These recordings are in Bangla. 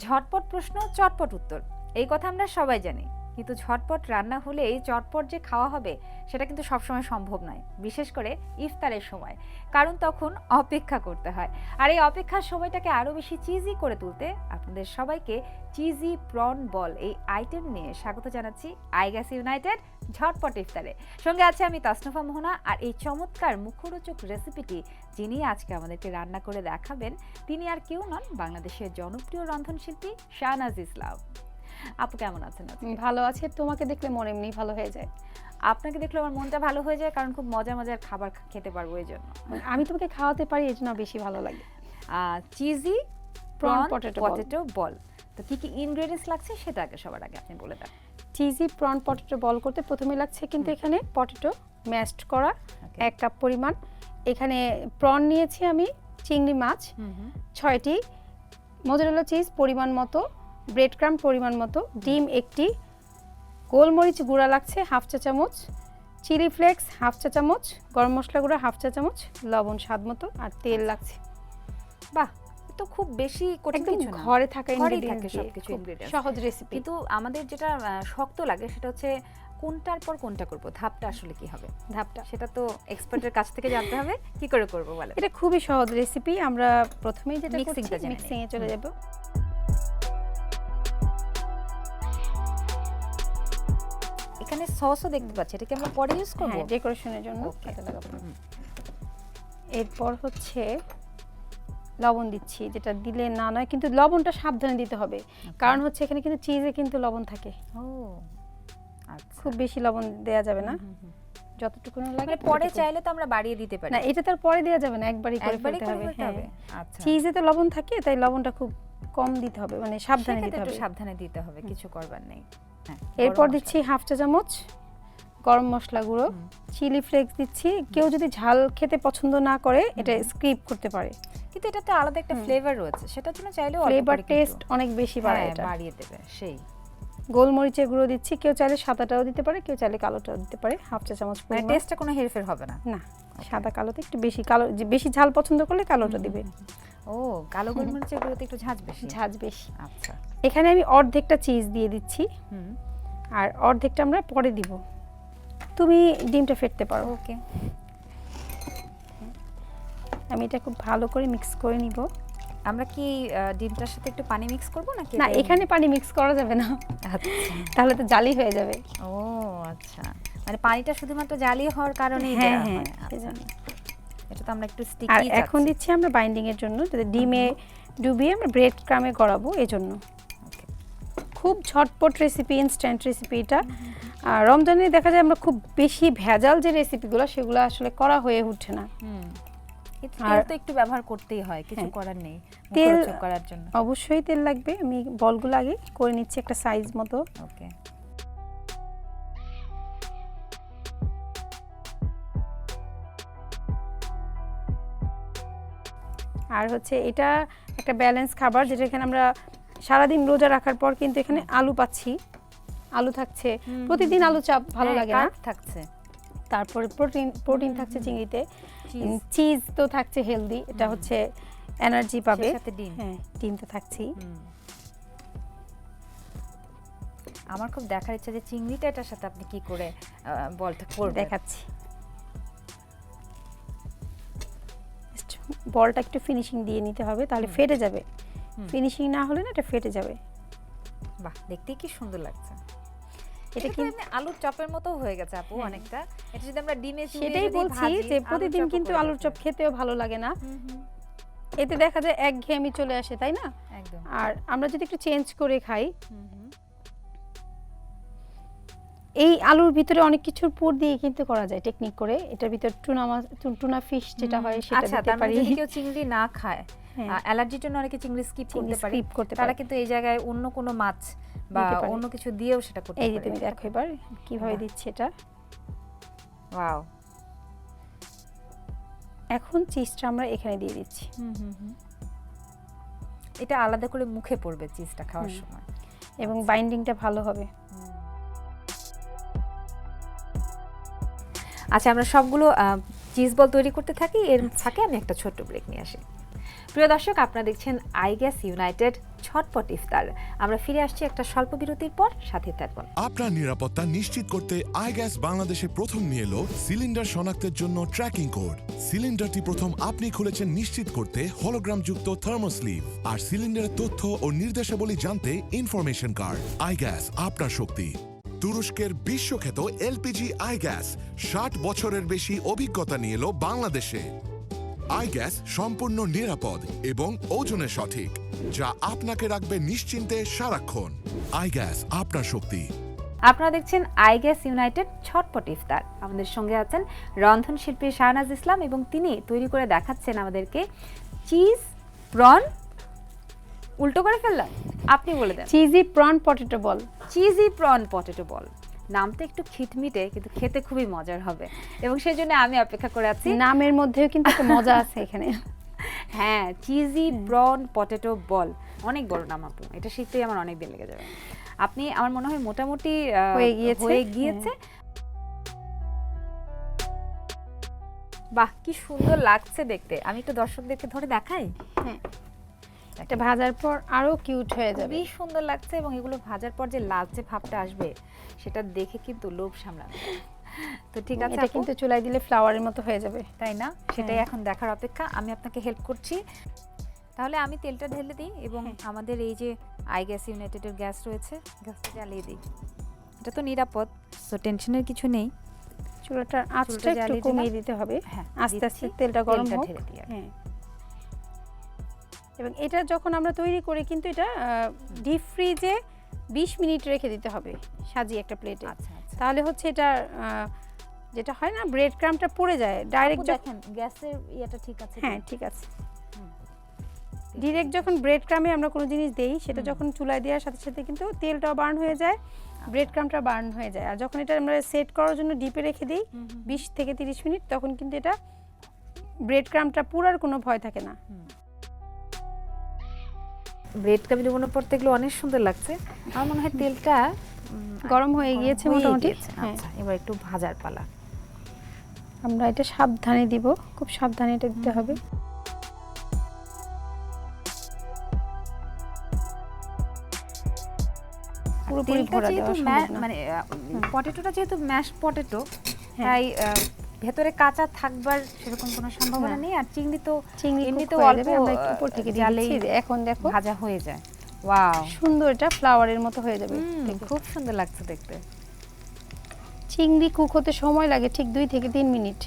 ঝটপট প্রশ্ন চটপট উত্তর, এই কথা আমরা সবাই জানি, কিন্তু ঝটপট রান্না হলেই চটপট যে খাওয়া হবে সেটা কিন্তু সবসময় সম্ভব নয়, বিশেষ করে ইফতারের সময়, কারণ তখন অপেক্ষা করতে হয়। আর এই অপেক্ষার সময়টাকে আরও বেশি চিজি করে তুলতে আপনাদের সবাইকে চিজি প্রন বল এই আইটেম নিয়ে স্বাগত জানাচ্ছি আইগাস ইউনাইটেড ঝটপট ইফতারে। সঙ্গে আছে আমি তাসনুভা মোহনা, আর এই চমৎকার মুখরোচক রেসিপিটি যিনি আজকে আমাদেরকে রান্না করে দেখাবেন তিনি আর কেউ নন, বাংলাদেশের জনপ্রিয় রন্ধনশিল্পী শাহনাজ ইসলাম। আপু কেমন আছেন? ভালো আছে, তোমাকে দেখলে মন এমনি ভালো হয়ে যায়। আপনাকে দেখলে আমার মনটা ভালো হয়ে যায়, কারণ খুব মজার মজার খাবার খেতে পারবো এই জন্য। আমি তোমাকে খাওয়াতে পারি এই জন্য বেশি ভালো লাগে। চিজি প্রন পটেটো বল, তো কি কি ইনগ্রেডিয়েন্টস লাগছে সেটা আগে সবার আগে আপনি বলে দেন। চিজি প্রন পটেটো বল করতে প্রথমে লাগছে কিন্তু এখানে পটেটো ম্যাশড করা 1 কাপ পরিমাণ। এখানে প্রন নিয়েছি আমি, চিংড়ি মাছ 6টি, মোজারেলা চিজ পরিমাণ মতো, ব্রেড ক্রাম্ব পরিমাণ মতো, ডিম 1টি, গোলমরিচ গুঁড়া লাগছে 1/2 চা চামচ, চিলি ফ্লেক্স 1/2 চা চামচ, গরম মশলা গুঁড়া 1/2 চা চামচ, লবণ স্বাদ মতো, আর তেল লাগছে। বাহ, তো খুব বেশি কঠিন কিছু না, ঘরে থাকা ইনগ্রেডিয়েন্ট সবকিছু ইনগ্রেডিয়েন্ট, সহজ রেসিপি। কিন্তু আমাদের যেটা শক্ত লাগে সেটা হচ্ছে কোনটার পর কোনটা করব, ধাপটা আসলে কি হবে, ধাপটা সেটা তো এক্সপার্টের কাছ থেকে জানতে হবে। কি করে করব বলে? এটা খুবই সহজ রেসিপি। আমরা প্রথমেই যেটা করছি মিক্সিং এ চলে যাব। এখানে সসও দেখতে পাচ্ছি, এটা কি আমরা পরে ইউজ করব? হ্যাঁ, ডেকোরেশনের জন্য কাটা লাগাবো। এরপর হচ্ছে লবণ দিচ্ছি, যেটা দিলে না নয়, কিন্তু লবণটা সাবধানে দিতে হবে, কারণ হচ্ছে এখানে কিন্তু চিজে কিন্তু লবণ থাকে। ও আচ্ছা, খুব বেশি লবণ দেয়া যাবে না, যতটুকু লাগে। পরে চাইলে তো আমরা বাড়িয়ে দিতে পারি না, এটা তার পরে দেয়া যাবে না, একবারই করে ফেলতে হবে। আচ্ছা, চিজে তো লবণ থাকে, তাই লবণটা খুব কম দিতে হবে, মানে সাবধানে দিতে হবে। একটু সাবধানে দিতে হবে, কিছু করবার নেই। এরপর দিচ্ছি 1/2 চা চামচ গরম মশলা গুঁড়ো, চিলি ফ্লেক্স দিচ্ছি। কেউ যদি ঝাল খেতে পছন্দ না করে এটা স্কিপ করতে পারে, কিন্তু এটাতে আলাদা একটা ফ্লেভার রয়েছে, সেটার জন্য চাইলে ফ্লেভার টেস্ট অনেক বেশি বাড়ায়, এটা বাড়িয়ে দেবে। সেই গোলমরিচের গুঁড়ো দিচ্ছি, কেউ চাইলে সাদাটাও দিতে পারে, কেউ চাইলে কালোটাও দিতে পারে, 1/2 চা চামচ। মানে টেস্টটা কোনো হেরফের হবে না? না, সাদা কালোতে একটু বেশি, কালো বেশি ঝাল পছন্দ করলে কালোটা দিবে। ও, কালো গোলমরিচের গুঁড়োতে একটু ঝাঁজ বেশি। আচ্ছা, এখানে আমি অর্ধেকটা চিজ দিয়ে দিচ্ছি, আর অর্ধেকটা আমরা পরে দিব। তুমি ডিমটা ফেটতে পারো। ওকে, আমি এটা খুব ভালো করে মিক্স করে নিব। আমরা কি ডিমটার সাথে একটু পানি মিক্স করব নাকি? না, এখানে পানি মিক্স করা যাবে না। আচ্ছা, তাহলে তো জালি হয়ে যাবে। ও আচ্ছা, মানে পানিটা শুধুমাত্র জালি হওয়ার কারণেই দেয়া হয়। আচ্ছা, এটা তো আমরা একটু স্টিকি। আর এখন দিচ্ছি আমরা বাইন্ডিং এর জন্য, যাতে ডিমে ডুবিয়ে আমরা ব্রেড ক্রামে গড়াবো এজন্য। খুব ঝটপট রেসিপি, ইনস্ট্যান্ট রেসিপি এটা। আর রমজানে দেখা যায় আমরা খুব বেশি ভেজাল যে রেসিপিগুলো সেগুলো আসলে করা হয়ে উঠে না। তেল তো একটু ব্যবহার করতেই হয়, কিছু করার নেই, তেল করার জন্য অবশ্যই তেল লাগবে। আমি বলগুলো আগে করে নিচ্ছি একটা সাইজ মতো। ওকে, আর হচ্ছে এটা একটা ব্যালেন্স খাবার, যেটা এখানে আমরা সারাদিন রোজা রাখার পর কিন্তু এখানে আলু পাচ্ছি, আলু থাকছে। প্রতিদিন আলু চাপ ভালো লাগে না, থাকছে। তারপরে প্রোটিন থাকছে চিংড়িতে, চিজ তো থাকছে হেলদি, এটা হচ্ছে এনার্জি পাবে। হ্যাঁ, ডিম তো থাকছেই। আমার খুব দেখার ইচ্ছা যে চিংড়িটা এটার সাথে আপনি কি করে বলটা করবেন, দেখাচ্ছি। বলটা একটু ফিনিশিং দিয়ে নিতে হবে, তাহলে ফেটে যাবে। ফিনিশিং না হলে না এটা ফেটে যাবে। বাহ, দেখতে কি সুন্দর লাগছে। এটা কি আলুর চপের মতো হয়ে গেছে আপু অনেকটা। এটা যদি আমরা ডিমে চুবিয়ে সেটাই বলছি যে প্রতিদিন কিন্তু আলুর চপ খেতেও ভালো লাগে না, এতে দেখা যায় একঘেয়েমি চলে আসে, তাই না? একদম। আর আমরা যদি একটু চেঞ্জ করে খাই, এই আলুর ভিতরে অনেক কিছুর পুর দিয়ে কিন্তু করা যায় টেকনিক করে। এটার ভিতর টুনা ফিশ যেটা হয় সেটা দিতে পারি। যদি কেউ চিংড়ি না খায়, অ্যালার্জির জন্য অনেকে চিংড়ি স্কিপ করতে পারে, তারা কিন্তু এই জায়গায় অন্য কোনো মাছ বা অন্য কিছু দিয়েও সেটা করতে পারে। এই যে তুমি দেখো এবার কিভাবে দিচ্ছি এটা। ওয়াও, এখন চিজটা আমরা এখানে দিয়ে দিচ্ছি। এটা আলাদা করে মুখে পড়বে চিজটা খাওয়ার সময়, এবং বাইন্ডিংটা ভালো হবে। আচ্ছা, আমরা সবগুলো চিজ বল তৈরি করতে থাকি, এর ফাঁকে আমি একটা ছোট্ট ব্রেক নিয়ে আসি। প্রিয় দর্শক, আপনারা দেখছেন আইগ্যাস ইউনাইটেড ঝটপট ইফতার। আমরা ফিরে আসছি একটা স্বল্প বিরতির পর, সাথে থাকুন। আপনার নিরাপত্তা নিশ্চিত করতে আইগ্যাস বাংলাদেশে প্রথম নিয়ে এলো সিলিন্ডার শনাক্তের জন্য ট্র্যাকিং কোড। সিলিন্ডারটি প্রথম আপনি খুলেছেন নিশ্চিত করতে হলোগ্রামযুক্ত থার্মোস্লিভ আর সিলিন্ডারের তথ্য ও নির্দেশাবলী জানতে ইনফরমেশন কার্ড। আইগ্যাস, আপনার শক্তি। তুরস্কের বিশ্বখ্যাত এলপিজি আইগ্যাস 60 বছরের বেশি অভিজ্ঞতা নিয়ে এলো বাংলাদেশে। আইগ্যাস সম্পূর্ণ নিরাপদ এবং ওজনে সঠিক, যা আপনাকে রাখবে নিশ্চিন্তে সারাক্ষণ। আইগ্যাস, আপনার শক্তি। আপনারা দেখছেন আইগ্যাস ইউনাইটেড ঝটপট ইফতার। আমাদের সঙ্গে আছেন রন্ধন শিল্পী শাহনাজ ইসলাম এবং তিনি তৈরি করে দেখাচ্ছেন আমাদেরকে চিজ প্রন, উল্টো করে ফেললাম, আপনি বলে দেন। Cheesy prawn potato ball. Cheesy prawn potato ball, নামটা একটু খিটমিটে কিন্তু খেতে খুবই মজার হবে এবং সেই জন্য আমি অপেক্ষা করে আছি। নামের মধ্যেও কিন্তু একটা মজা আছে এখানে। হ্যাঁ, চিজি প্রন পটেটো বল, অনেক বড় নাম আপু, এটা শিখতেই আমার অনেক দিন লেগে যাবে। আপনি আমার মনে হয় মোটামুটি হয়ে গিয়েছে। বাহ, কি সুন্দর লাগছে দেখতে। আমি একটু দর্শকদেরকে ধরে দেখাই। হ্যাঁ, এটা ভাজার পর আরো কিউট হয়ে যাবে। খুবই সুন্দর লাগছে এবং এগুলো ভাজার পর যে লালচে ভাবটা আসবে সেটা দেখে কিন্তু লোভ সামলানো। তো ঠিক আছে, এটা কিন্তু চুলায় দিলে ফ্লাওয়ারের মতো হয়ে যাবে, তাই না? সেটাই এখন দেখার অপেক্ষা। আমি আপনাকে হেল্প করছি। তাহলে আমি তেলটা ঢেলে দিই এবং আমাদের এই যে আইগ্যাস ইউনাইটেডের গ্যাস রয়েছে, গ্যাসটা জ্বালিয়ে দিই। এটা তো নিরাপদ, সো টেনশনের কিছু নেই। চুলাটার আঁচটা একটু কমিয়ে দিতে হবে। হ্যাঁ, আস্তে আস্তে তেলটা গরম হোক। হ্যাঁ, এবং এটা যখন আমরা তৈরি করি কিন্তু এটা ডিপ ফ্রিজে 20 মিনিট রেখে দিতে হবে সাজিয়ে একটা প্লেটে। আচ্ছা আচ্ছা, তাহলে হচ্ছে এটা যেটা হয় না, ব্রেড ক্রামটা পড়ে যায় ডাইরেক্ট। দেখেন গ্যাসের ইয়েটা ঠিক আছে। হ্যাঁ, ঠিক আছে। ডিরেক্ট যখন ব্রেড ক্রামে আমরা কোনো জিনিস দেই, সেটা যখন চুলায় দেওয়ার সাথে সাথে কিন্তু তেলটাও বার্ন হয়ে যায়, ব্রেড ক্রামটা বার্ন হয়ে যায়। আর যখন এটা আমরা সেট করার জন্য ডিপে রেখে দিই 20 থেকে 30 মিনিট, তখন কিন্তু এটা ব্রেড ক্রামটা পুরার কোনো ভয় থাকে না। ব্রেড ক্রাম জীবনের পর দেখলে অনেক সুন্দর লাগছে। আমার মনে হয় তেলটা গরম হয়ে গিয়েছে মোটামুটি। আচ্ছা, এবার একটু ভাজার পালা। আমরা এটা সাবধানে দিব, খুব সাবধানে এটা দিতে হবে। পুরোপুরি ভরা দেওয়া সম্ভব না, মানে পটেটোটা যেহেতু ম্যাশ পটেটো, তাই ভেতরে কাঁচা থাকবার সেরকম কোনো সম্ভাবনা নেই। আর চিংড়ি তো এমনিতেও অল্প, আমরা একটু উপর থেকে দিয়েছি, এখন দেখো ভাজা হয়ে যায়। ওয়াও, সুন্দর, এটা ফ্লাওয়ারের মতো হয়ে যাবে। খুব সুন্দর লাগছে দেখতে। চিংড়ি কুক হতে সময় লাগে ঠিক 2 থেকে 3 মিনিট।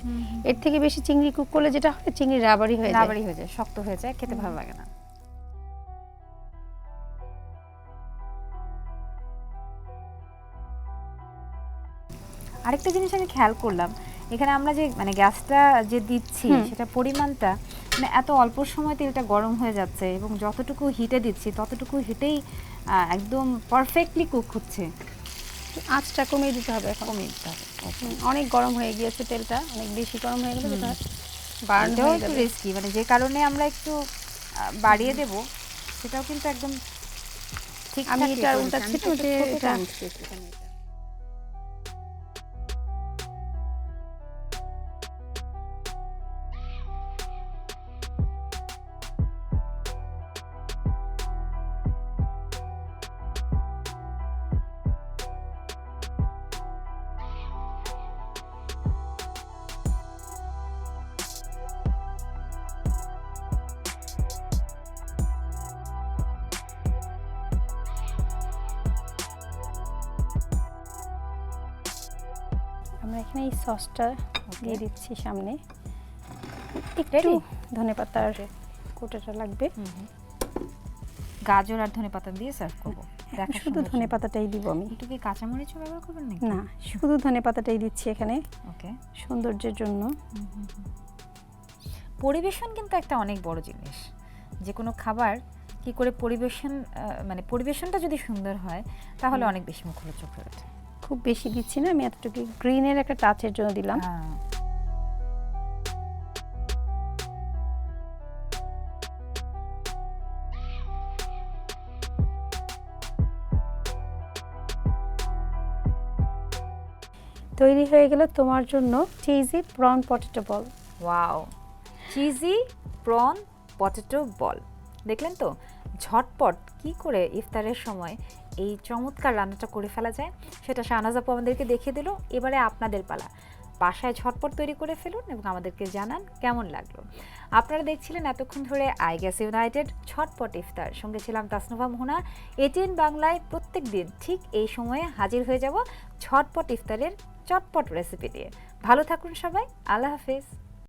এর থেকে বেশি চিংড়ি কুক করলে যেটা হয়, চিংড়ি রাবারি হয়ে যায়, শক্ত হয়ে যায়, খেতে ভালো লাগে না। আরেকটা জিনিস আমি খেয়াল করলাম, এখানে আমরা যে মানে গ্যাসটা যে দিচ্ছি সেটা পরিমাণটা মানে এত অল্প সময় তেলটা গরম হয়ে যাচ্ছে এবং যতটুকু হিটে দিচ্ছি ততটুকু হিটেই একদম পারফেক্টলি কুক হচ্ছে। আঁচটা কমিয়ে দিতে হবে, কমিয়ে দিতে হবে। অনেক গরম হয়ে গিয়েছে তেলটা, অনেক বেশি গরম হয়ে গেলে যেটা বার্ন হয়ে যাবে। রিস্কি, মানে যে কারণে আমরা একটু বাড়িয়ে দেব, সেটাও কিন্তু একদম ঠিক। আমি এটা উল্টাচ্ছি তো, এটা আমরা এখানে এই সসটা দিয়ে দিচ্ছি সামনে। একটু ধনেপাতার কোটাটা লাগবে। গাজর আর ধনেপাতা দিয়ে সার্ভ করব। শুধু ধনেপাতাটাই দিব আমি। একটু কি কাঁচামরিচ ব্যবহার করবেন নাকি? না, শুধু ধনেপাতাটাই দিচ্ছি এখানে, ওকে, সৌন্দর্যের জন্য। পরিবেশন কিন্তু একটা অনেক বড় জিনিস। যে কোনো খাবার কি করে পরিবেশন, মানে পরিবেশনটা যদি সুন্দর হয় তাহলে অনেক বেশি মুখরোচক হয়ে ওঠে। খুব বেশি দিচ্ছি না আমি, এতটুকু গ্রিনের একটা টাচের জন্য দিলাম। তৈরি হয়ে গেল তোমার জন্য cheesy prawn potato ball. Wow, cheesy prawn potato ball. দেখলেন তো ঝটপট কি করে ইফতারের সময় এই চমৎকার রান্নাটা করে ফেলা যায়, সেটা শাহনাজ আপু আমাদেরকে দেখিয়ে দিল। এবারে আপনাদের পালা, বাসায় ঝটপট তৈরি করে ফেলুন এবং আমাদেরকে জানান কেমন লাগলো। আপনারা দেখছিলেন এতক্ষণ ধরে আইগ্যাস ইউনাইটেড ঝটপট ইফতার, সঙ্গে ছিলাম তাসনুভা, মোহনা। ATN বাংলায় প্রত্যেক দিন ঠিক এই সময়ে হাজির হয়ে যাব ঝটপট ইফতারের চটপট রেসিপি দিয়ে। ভালো থাকুন সবাই, আল্লাহ হাফেজ।